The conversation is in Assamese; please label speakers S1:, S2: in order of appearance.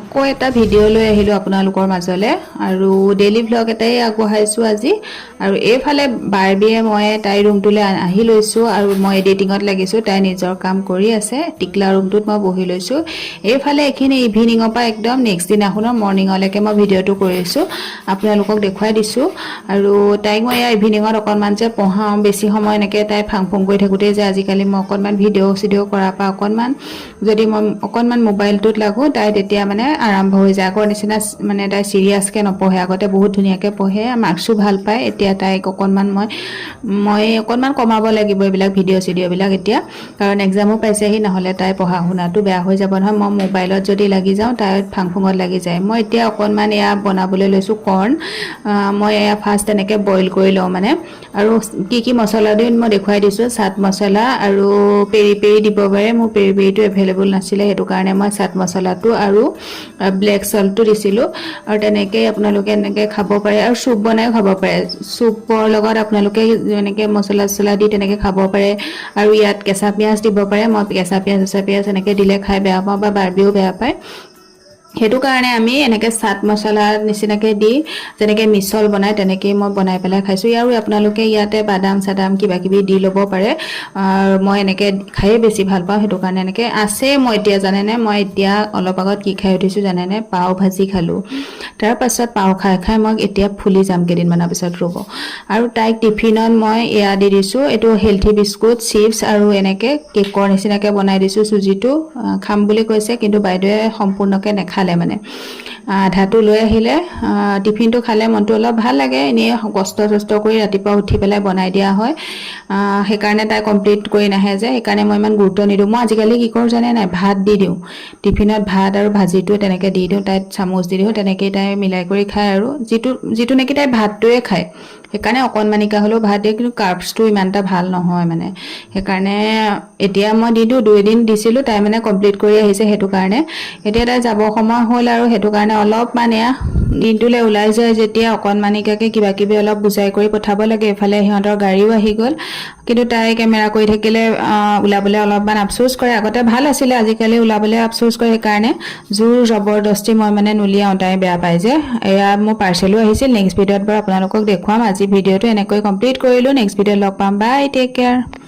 S1: আকৌ এটা ভিডিঅ' লৈ আহিলো আপোনালোকৰ মাজলে আৰু ডেইলি ভ্লগ এটাই আগবঢ়াইছো আজি আৰু এইফালে বাৰবিয়ে মই তাই ৰুমটোলৈ আহি লৈছো আৰু মই এডিটিঙত লাগিছো তাই নিজৰ কাম কৰি আছে টিকলা ৰুমটোত মই বহি লৈছো এইফালে এখিনি ইভিনিঙৰ পৰা একদম নেক্সট দিনাখনৰ মৰ্নিঙলৈকে মই ভিডিঅ'টো কৰিছো আপোনালোকক দেখুৱাই দিছো আৰু তাইক মই ইভিনিঙত অকনমান যে পঢ়াও বেছি সময় এনেকে তাই ফাংফুং কৰি থাকোতে যে আজিকালি মই অকনমান ভিডিঅ' কৰাৰ পৰা অকনমান যদি মই অকনমান মোবাইলটোত লাগো তাই তেতিয়া মানে আৰম্ভ হৈ যায় আগৰ নিচিনা মানে তাই সিৰিয়াসকে নপঢ়ে আগতে বহুত ধুনীয়াকে পঢ়ে মাৰ্কসও ভাল পায় এতিয়া তাইক অকনমান মই অকনমান কমাব লাগিব এইবিলাক ভিডিঅ' বিলাক এতিয়া কাৰণ এক্সামও পাইছেহি নহলে তাই পঢ়া শুনাটো বেয়া হৈ যাব নহয় মই মোবাইলত যদি লাগি যাওঁ তাই ফাংফুঙত লাগি যায় মই এতিয়া অকনমান এয়া বনাবলৈ লৈছো কৰ্ন মই এয়া ফাৰ্ষ্ট এনেকে বইল কৰি লওঁ মানে আৰু কি মছলা দিম মই দেখুৱাই দিছো চাট মছলা আৰু পেৰি পেৰি দিব পাৰে মোৰ পেৰি পেৰিটো এভেইলেবল নাছিলে হেতু কাৰণে মই চাট মছলাটো আৰু ব্লেক সল্টটো দিছিলো আৰু তেনেকৈ আপোনালোকে এনেকৈ খাব পাৰে আৰু সুপ বনাই খাব পাৰে সুপৰ লগত আপোনালোকে এনেকৈ মছলা দি তেনেকৈ খাব পাৰে আৰু ইয়াত কেঁচা পিয়াজ দিব পাৰে মই কেঁচা পিয়াজ এনেকৈ দিলে খাই বেয়া পাওঁ বা বাৰবিও বেয়া পায় হেতু কাৰণে আমি এনেকে চাট মছলা নিচিনাকে দি যেনেকে মিছল বনাই তেনেকে মই বনাই পেলাই খাইছো আৰু আপোনালোকে ইয়াতে বাদাম সাদাম কিবা কিবি দি লব পাৰে আৰু মই এনেকে খাই বেছি ভাল পাওঁ হেতু কাৰণে এনেকে আছে মই এতিয়া জানে নে মই এতিয়া অলপ আগত কি খাই উঠিছো জানে নে পাও ভাজি খালো তাৰ পাছত পাও খাই মই এতিয়া ফুলি যাম কেদিনমানৰ পিছত ৰব আৰু তাইক টিফিনত মই এয়া দি দিছো এটো হেলথি বিস্কুট চিপছ আৰু এনেকে কেকৰ নিচিনাকে বনাই দিছো সুজিটো খাম বুলি কৈছে কিন্তু বাইদেৱে সম্পূৰ্ণকে নেখালে মানে আধাটো লৈ আহিলে টিফিনটো খালে মনটো অলপ ভাল লাগে এনে কষ্ট কৰি ৰাতিপুৱা উঠি পেলাই বনাই দিয়া হয় সেইকাৰণে তাই কমপ্লিট কৰি নাহে যে সেইকাৰণে মই ইমান গুৰুত্ব নিদিওঁ মই আজিকালি কি কৰো জানে নাই ভাত দি দিওঁ টিফিনত ভাত আৰু ভাজিটো তেনেকে দি দিওঁ তাই চামুচ দি দিওঁ তেনেকেই তাই মিলাই কৰি খায় আৰু যিটো নেকি তাই ভাতটোৱে খায় সেইকাৰণে অকনমানিকা হলেও ভাত দিয়ে কিন্তু কাৰ্বছটো ইমানটা ভাল নহয় মানে সেইকাৰণে এতিয়া মই দিওঁ 2 দিন দিছিলো তাই মানে কমপ্লিট কৰি আহিছে হেতু কাৰণে এতিয়া তাই যাব সময় হ'ল আৰু হেতু কাৰণে অলপ মানে দিনটোলে ওলাই যায় যেতিয়া অকনমানিকাকে কিবা কিবি অলপ বুজাই কৰি পঠাব লাগে এফালে সিহঁতৰ গাড়ীও আহি গ'ল কিন্তু তাই কেমেৰা কৰি থাকিলে উলাবলে অলপমান আফসোস কৰে আগতে ভাল আছিলে আজিকালি উলাবলে আফসোস কৰে কাৰণে জোৰ জবৰদস্তি মই মানে নুলিয়াও তাই বেয়া পাই যে এয়া মোৰ পাৰ্সেলো আহিছিল নেক্সট ভিডিঅ'ত বাৰু আপোনালোকক দেখুৱাম আজি ভিডিঅ'টো এনেকৈ কমপ্লিট কৰিলো নেক্সট ভিডিঅ'ত লগ পাম বাই টেক কেয়াৰ